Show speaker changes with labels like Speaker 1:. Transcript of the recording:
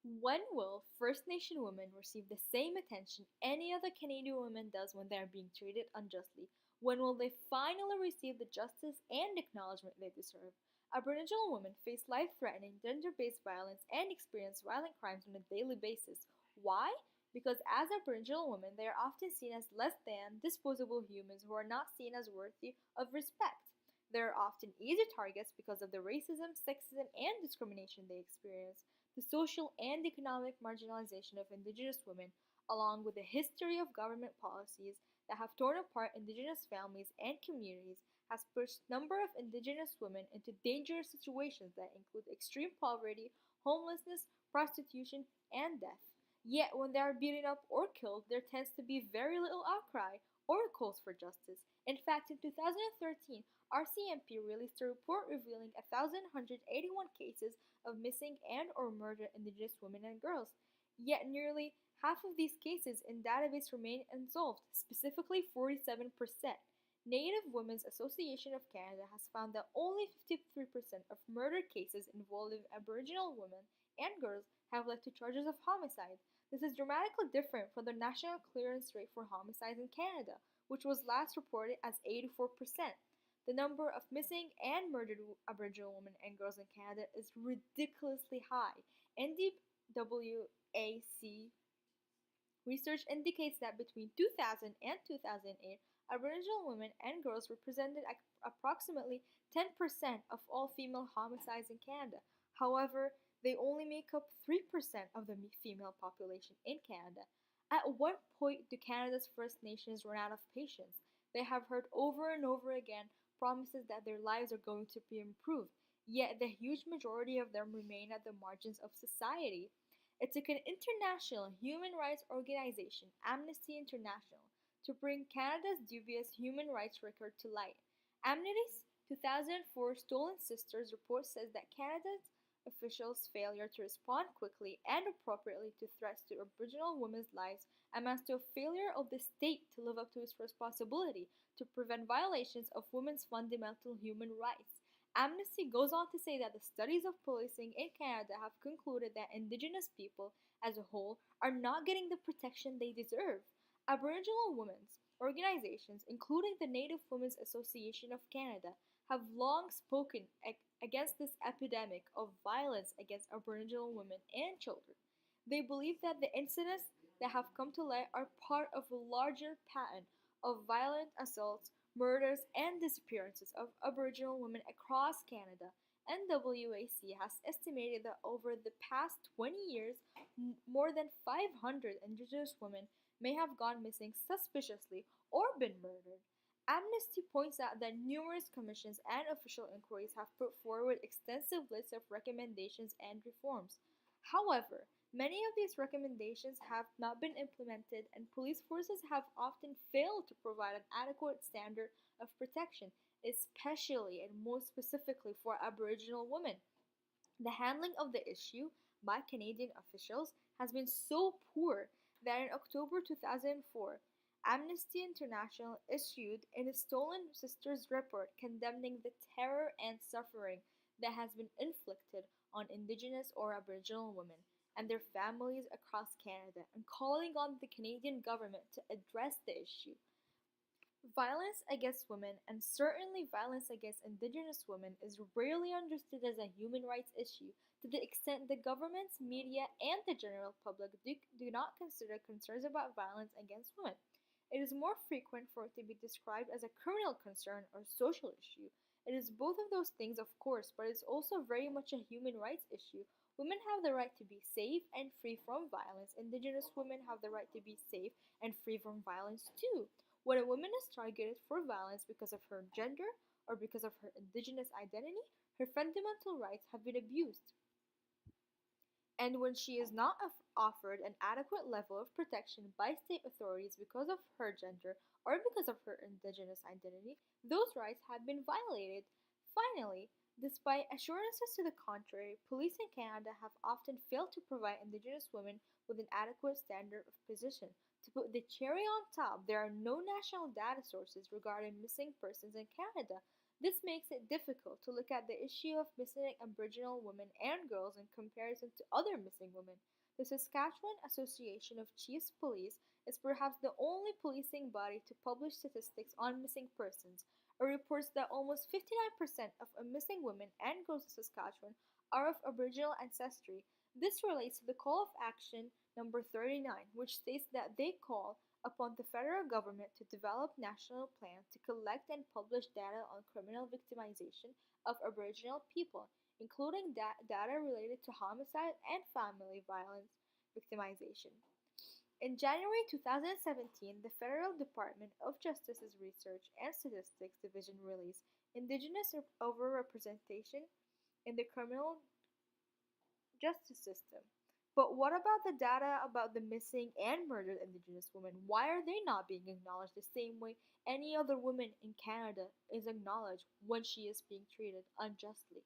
Speaker 1: When will First Nation women receive the same attention any other Canadian woman does when they are being treated unjustly? When will they finally receive the justice and acknowledgement they deserve? Aboriginal women face life threatening, gender based violence and experience violent crimes on a daily basis. Why? Because as Aboriginal women, they are often seen as less than, disposable humans who are not seen as worthy of respect. They are often easy targets because of the racism, sexism, and discrimination they experience, the social and economic marginalization of Indigenous women, along with a history of government policies that have torn apart Indigenous families and communities, has pushed a number of Indigenous women into dangerous situations that include extreme poverty, homelessness, prostitution, and death. Yet, when they are beaten up or killed, there tends to be very little outcry or calls for justice. In fact, in 2013, RCMP released a report revealing 1,181 cases of missing and or murdered Indigenous women and girls. Yet nearly half of these cases in database remain unsolved, specifically 47%. Native Women's Association of Canada has found that only 53% of murder cases involving Aboriginal women and girls have led to charges of homicide. This is dramatically different from the national clearance rate for homicides in Canada, which was last reported as 84%. The number of missing and murdered Aboriginal women and girls in Canada is ridiculously high. NDWAC research indicates that between 2000 and 2008, Aboriginal women and girls represented approximately 10% of all female homicides in Canada. However, they only make up 3% of the female population in Canada. At what point do Canada's First Nations run out of patience? They have heard over and over again promises that their lives are going to be improved, yet the huge majority of them remain at the margins of society. It took an international human rights organization, Amnesty International, to bring Canada's dubious human rights record to light. Amnesty's 2004 Stolen Sisters report says that Canada's officials' failure to respond quickly and appropriately to threats to Aboriginal women's lives amounts to a failure of the state to live up to its responsibility to prevent violations of women's fundamental human rights. Amnesty goes on to say that the studies of policing in Canada have concluded that Indigenous people as a whole are not getting the protection they deserve. Aboriginal women's organizations, including the Native Women's Association of Canada, have long spoken against this epidemic of violence against Aboriginal women and children. They believe that the incidents that have come to light are part of a larger pattern of violent assaults, murders, and disappearances of Aboriginal women across Canada. NWAC has estimated that over the past 20 years, more than 500 Indigenous women may have gone missing suspiciously or been murdered. Amnesty points out that numerous commissions and official inquiries have put forward extensive lists of recommendations and reforms. However, many of these recommendations have not been implemented, and police forces have often failed to provide an adequate standard of protection, especially and most specifically for Aboriginal women. The handling of the issue by Canadian officials has been so poor that in October 2004, Amnesty International issued a Stolen Sisters report condemning the terror and suffering that has been inflicted on Indigenous or Aboriginal women and their families across Canada and calling on the Canadian government to address the issue. Violence against women, and certainly violence against Indigenous women, is rarely understood as a human rights issue to the extent the governments, media, and the general public do not consider concerns about violence against women. It is more frequent for it to be described as a criminal concern or social issue. It is both of those things, of course, but it's also very much a human rights issue. Women have the right to be safe and free from violence. Indigenous women have the right to be safe and free from violence too. When a woman is targeted for violence because of her gender or because of her indigenous identity, her fundamental rights have been abused. And when she is not offered an adequate level of protection by state authorities because of her gender or because of her indigenous identity, those rights have been violated. Finally, despite assurances to the contrary, police in Canada have often failed to provide Indigenous women with an adequate standard of position. To put the cherry on top, there are no national data sources regarding missing persons in Canada. This makes it difficult to look at the issue of missing Aboriginal women and girls in comparison to other missing women. The Saskatchewan Association of Chiefs Police is perhaps the only policing body to publish statistics on missing persons. It reports that almost 59% of missing women and girls in Saskatchewan are of Aboriginal ancestry. This relates to the call of action number 39, which states that they call upon the federal government to develop national plans to collect and publish data on criminal victimization of Aboriginal people, including data related to homicide and family violence victimization. In January 2017, the Federal Department of Justice's Research and Statistics Division released Indigenous Overrepresentation in the Criminal Justice System. But what about the data about the missing and murdered Indigenous women? Why are they not being acknowledged the same way any other woman in Canada is acknowledged when she is being treated unjustly?